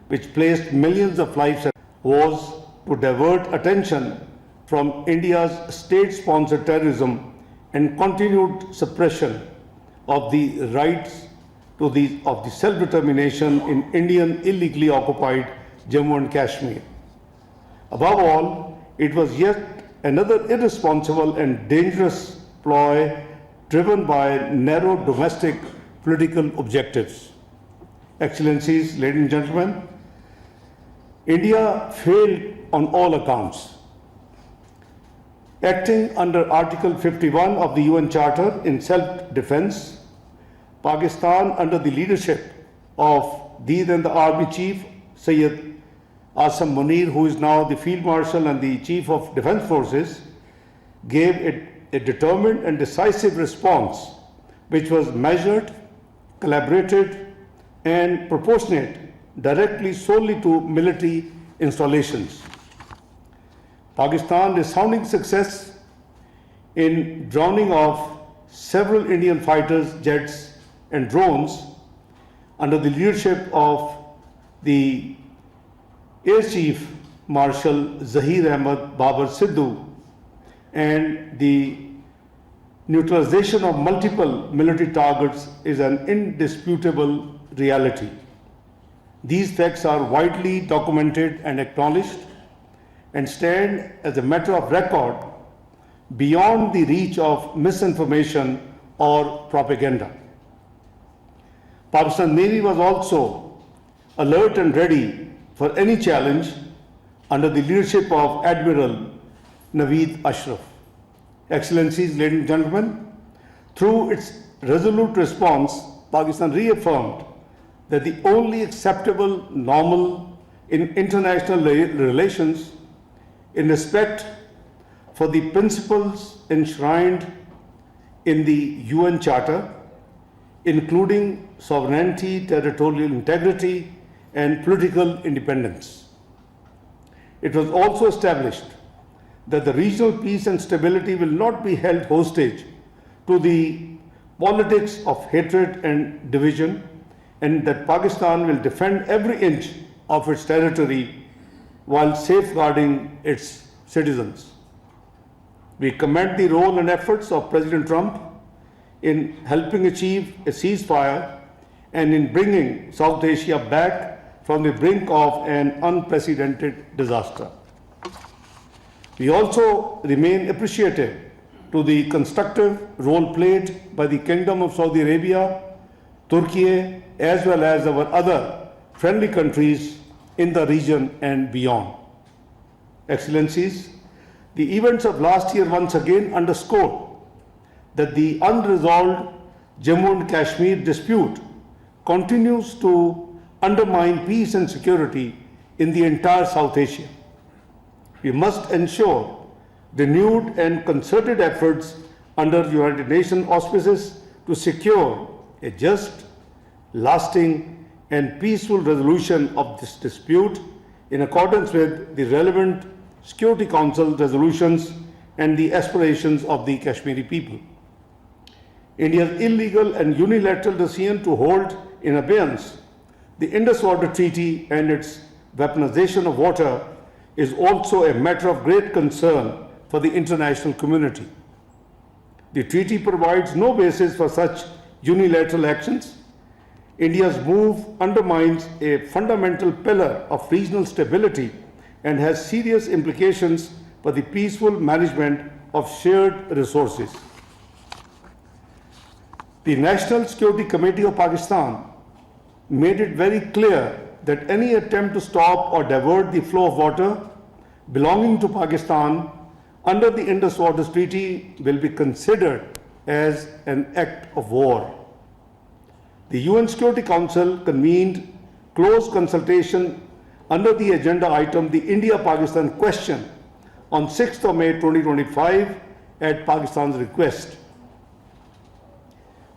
which placed millions of lives at risk, was to divert attention from India's state-sponsored terrorism and continued suppression of the rights of the self-determination in Indian illegally occupied Jammu and Kashmir. Above all, it was yet another irresponsible and dangerous ploy driven by narrow domestic political objectives. Excellencies, ladies and gentlemen, India failed on all accounts. Acting under Article 51 of the UN Charter in self-defense, Pakistan, under the leadership of the then the Army Chief, Sayyid Asam Munir, who is now the Field Marshal and the Chief of Defense Forces, gave a determined and decisive response, which was measured, collaborated, and proportionate directly solely to military installations. Pakistan's resounding success in drowning off several Indian fighters, jets, and drones under the leadership of the Air Chief Marshal Zahir Ahmad Babar Sidhu and the neutralization of multiple military targets is an indisputable reality. These facts are widely documented and acknowledged and stand as a matter of record beyond the reach of misinformation or propaganda. Pakistan Navy was also alert and ready for any challenge under the leadership of Admiral Naveed Ashraf. Excellencies, ladies and gentlemen, through its resolute response, Pakistan reaffirmed that the only acceptable normal in international relations in respect for the principles enshrined in the UN Charter, including sovereignty, territorial integrity, and political independence. It was also established that the regional peace and stability will not be held hostage to the politics of hatred and division, and that Pakistan will defend every inch of its territory while safeguarding its citizens. We commend the role and efforts of President Trump in helping achieve a ceasefire and in bringing South Asia back from the brink of an unprecedented disaster. We also remain appreciative to the constructive role played by the Kingdom of Saudi Arabia, Turkey, as well as our other friendly countries in the region and beyond. Excellencies, the events of last year once again underscore that the unresolved Jammu and Kashmir dispute continues to undermine peace and security in the entire South Asia. We must ensure renewed and concerted efforts under United Nations auspices to secure a just, lasting, and peaceful resolution of this dispute in accordance with the relevant Security Council resolutions and the aspirations of the Kashmiri people. India's illegal and unilateral decision to hold in abeyance the Indus Water Treaty and its weaponization of water is also a matter of great concern for the international community. The treaty provides no basis for such unilateral actions. India's move undermines a fundamental pillar of regional stability and has serious implications for the peaceful management of shared resources. The National Security Committee of Pakistan made it very clear that any attempt to stop or divert the flow of water belonging to Pakistan under the Indus Water Treaty will be considered as an act of war. The UN Security Council convened close consultation under the agenda item, the India-Pakistan question, on 6th of May 2025 at Pakistan's request.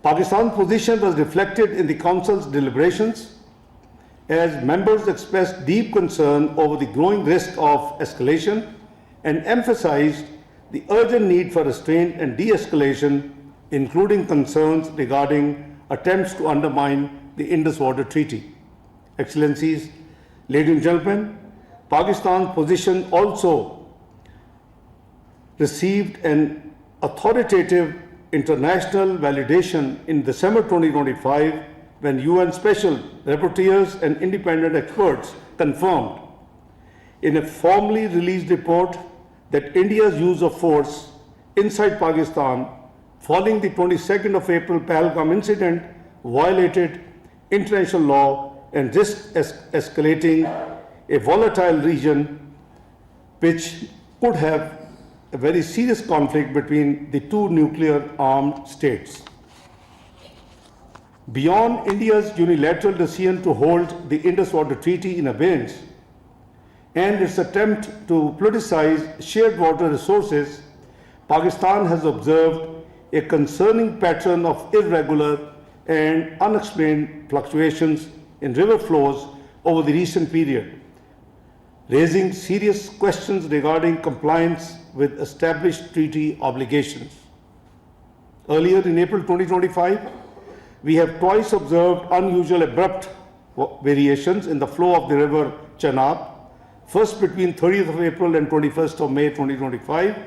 Pakistan's position was reflected in the Council's deliberations as members expressed deep concern over the growing risk of escalation and emphasized the urgent need for restraint and de-escalation, including concerns regarding attempts to undermine the Indus Water Treaty. Excellencies, Ladies and gentlemen, Pakistan's position also received an authoritative international validation in December 2025 when UN Special Rapporteurs and independent experts confirmed in a formally released report that India's use of force inside Pakistan following the 22nd of April PakArmy incident violated international law and risked escalating a volatile region which could have a very serious conflict between the two nuclear armed states. Beyond India's unilateral decision to hold the Indus Water Treaty in abeyance and its attempt to politicize shared water resources, Pakistan has observed a concerning pattern of irregular and unexplained fluctuations in river flows over the recent period, raising serious questions regarding compliance with established treaty obligations. Earlier in April 2025, we have twice observed unusual abrupt variations in the flow of the river Chenab, first between 30th of April and 21st of May 2025,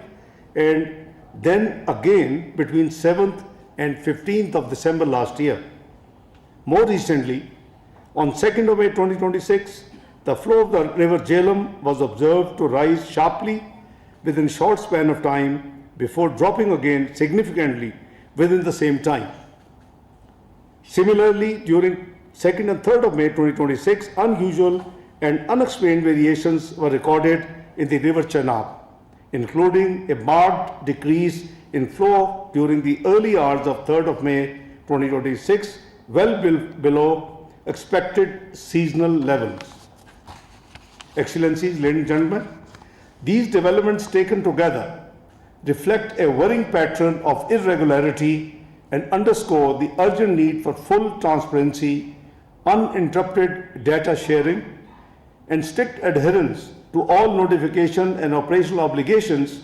and then again between 7th and 15th of December last year. More recently, on 2nd of May 2026, the flow of the river Jhelum was observed to rise sharply within a short span of time before dropping again significantly within the same time. Similarly, during 2nd and 3rd of May 2026, unusual and unexplained variations were recorded in the river Chenab, including a marked decrease in flow during the early hours of 3rd of May 2026, well below expected seasonal levels. Excellencies, ladies and gentlemen, these developments taken together reflect a worrying pattern of irregularity and underscore the urgent need for full transparency, uninterrupted data sharing, and strict adherence to all notification and operational obligations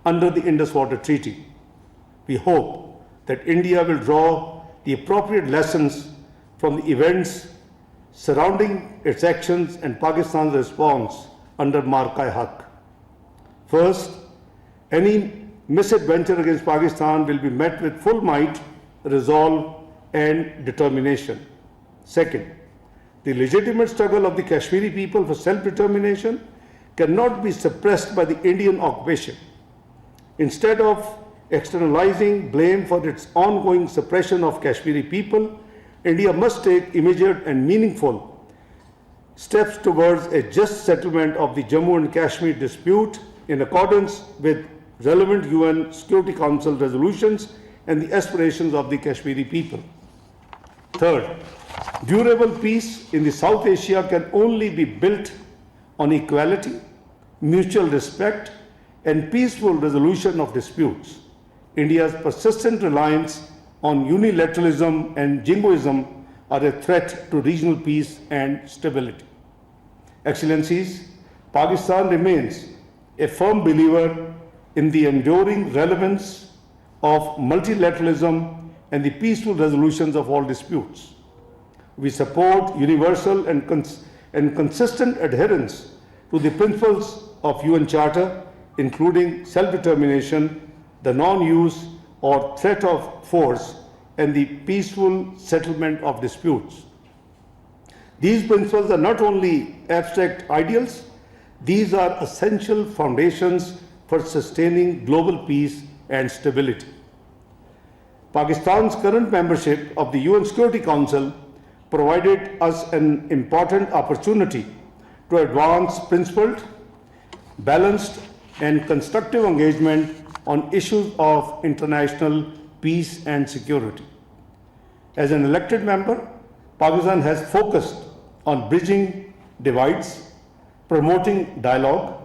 under the Indus Water Treaty. We hope that India will draw the appropriate lessons from the events surrounding its actions and Pakistan's response under Marka-e-Haq. First, any misadventure against Pakistan will be met with full might, resolve, and determination. Second, the legitimate struggle of the Kashmiri people for self-determination cannot be suppressed by the Indian occupation. Instead of externalizing blame for its ongoing suppression of Kashmiri people, India must take immediate and meaningful steps towards a just settlement of the Jammu and Kashmir dispute in accordance with relevant UN Security Council resolutions and the aspirations of the Kashmiri people. Third, durable peace in the South Asia can only be built on equality, mutual respect, and peaceful resolution of disputes. India's persistent reliance on unilateralism and jingoism are a threat to regional peace and stability. Excellencies, Pakistan remains a firm believer in the enduring relevance of multilateralism and the peaceful resolutions of all disputes. We support universal and consistent adherence to the principles of UN Charter, including self-determination, the non-use or threat of force, and the peaceful settlement of disputes. These principles are not only abstract ideals, these are essential foundations for sustaining global peace and stability. Pakistan's current membership of the UN Security Council provided us an important opportunity to advance principled, balanced, and constructive engagement on issues of international peace and security. As an elected member, Pakistan has focused on bridging divides, promoting dialogue,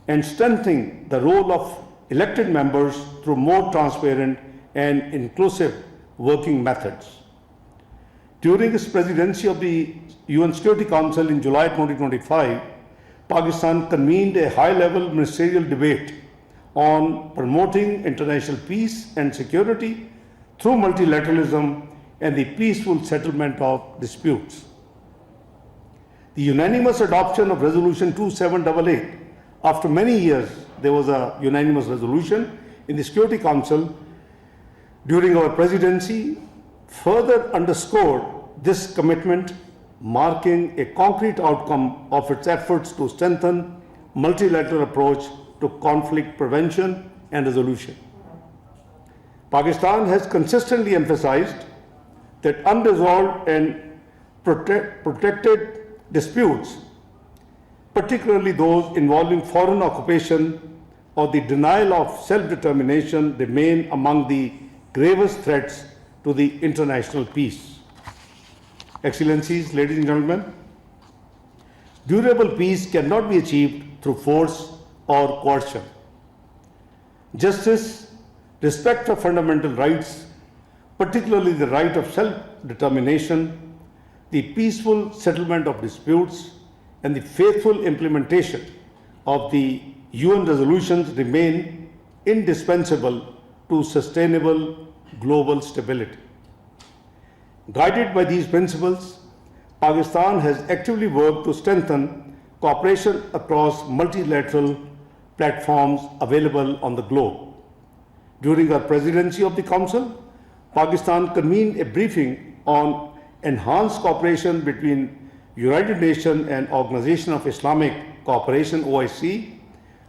and strengthening the role of elected members through more transparent and inclusive working methods. During its presidency of the UN Security Council in July 2025, Pakistan convened a high-level ministerial debate on promoting international peace and security through multilateralism and the peaceful settlement of disputes. The unanimous adoption of Resolution 2788, after many years, there was a unanimous resolution in the Security Council during our presidency, further underscored this commitment, marking a concrete outcome of its efforts to strengthen multilateral approach to conflict prevention and resolution. Pakistan has consistently emphasized that unresolved and protected disputes, particularly those involving foreign occupation or the denial of self-determination, remain among the gravest threats to the international peace. Excellencies, ladies and gentlemen, durable peace cannot be achieved through force or coercion. Justice, respect for fundamental rights, particularly the right of self-determination, the peaceful settlement of disputes, and the faithful implementation of the UN resolutions remain indispensable to sustainable global stability. Guided by these principles, Pakistan has actively worked to strengthen cooperation across multilateral platforms available on the globe. During our presidency of the Council, Pakistan convened a briefing on enhanced cooperation between United Nations and Organization of Islamic Cooperation, OIC,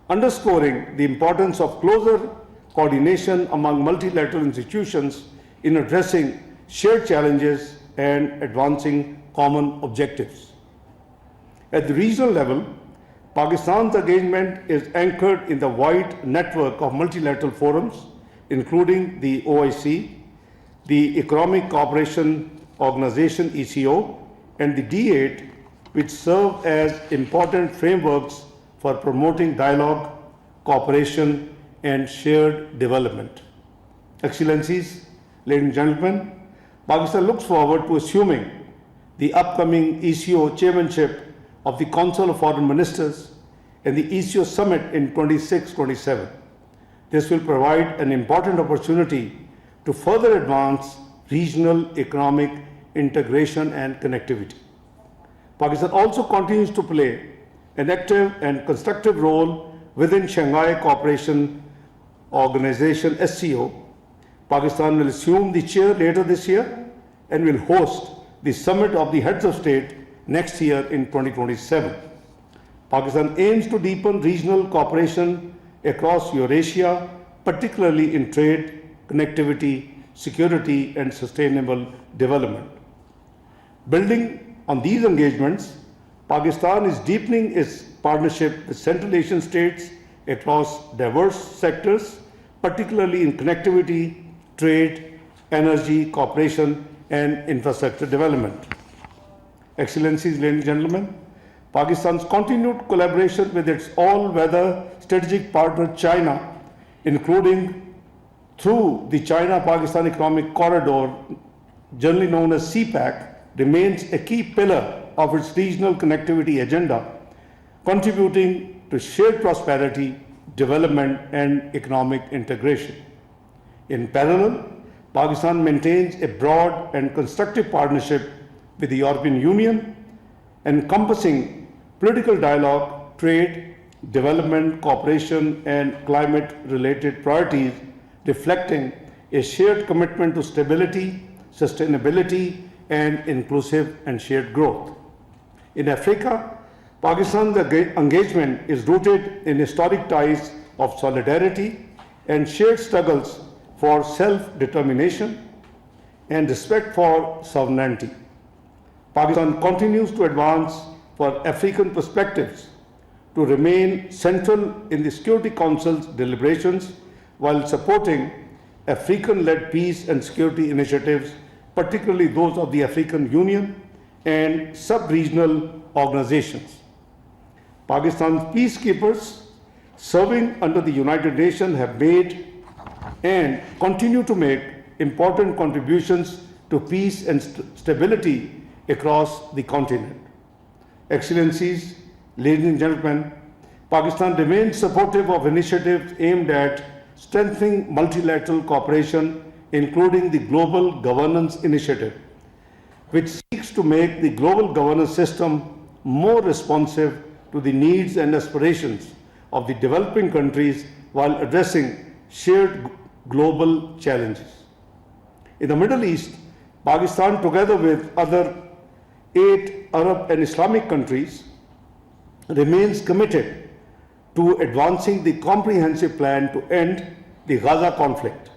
underscoring the importance of closer coordination among multilateral institutions in addressing shared challenges and advancing common objectives. At the regional level, Pakistan's engagement is anchored in the wide network of multilateral forums, including the OIC, the Economic Cooperation Organization, ECO, and the D8, which serve as important frameworks for promoting dialogue, cooperation, and shared development. Excellencies, ladies and gentlemen, Pakistan looks forward to assuming the upcoming ECO chairmanship of the Council of Foreign Ministers and the ECO summit in 26-27. This will provide an important opportunity to further advance regional economic integration and connectivity. Pakistan also continues to play an active and constructive role within Shanghai Cooperation Organization, SCO. Pakistan will assume the chair later this year and will host the summit of the heads of state next year in 2027. Pakistan aims to deepen regional cooperation across Eurasia, particularly in trade, connectivity, security, and sustainable development. Building on these engagements, Pakistan is deepening its partnership with Central Asian states across diverse sectors, particularly in connectivity, trade, energy, cooperation, and infrastructure development. Excellencies, ladies and gentlemen, Pakistan's continued collaboration with its all-weather strategic partner China, including through the China-Pakistan Economic Corridor, generally known as CPEC, remains a key pillar of its regional connectivity agenda, contributing to shared prosperity, development, and economic integration. In parallel, Pakistan maintains a broad and constructive partnership with the European Union, encompassing political dialogue, trade, development, cooperation, and climate-related priorities, reflecting a shared commitment to stability, sustainability, and inclusive and shared growth. In Africa, Pakistan's engagement is rooted in historic ties of solidarity and shared struggles for self-determination and respect for sovereignty. Pakistan continues to advance for African perspectives to remain central in the Security Council's deliberations while supporting African-led peace and security initiatives, particularly those of the African Union and sub-regional organizations. Pakistan's peacekeepers serving under the United Nations have made and continue to make important contributions to peace and stability across the continent. Excellencies, ladies and gentlemen, Pakistan remains supportive of initiatives aimed at strengthening multilateral cooperation, including the Global Governance Initiative, which seeks to make the global governance system more responsive to the needs and aspirations of the developing countries while addressing shared global challenges. In the Middle East, Pakistan, together with other 8 Arab and Islamic countries, remains committed to advancing the comprehensive plan to end the Gaza conflict.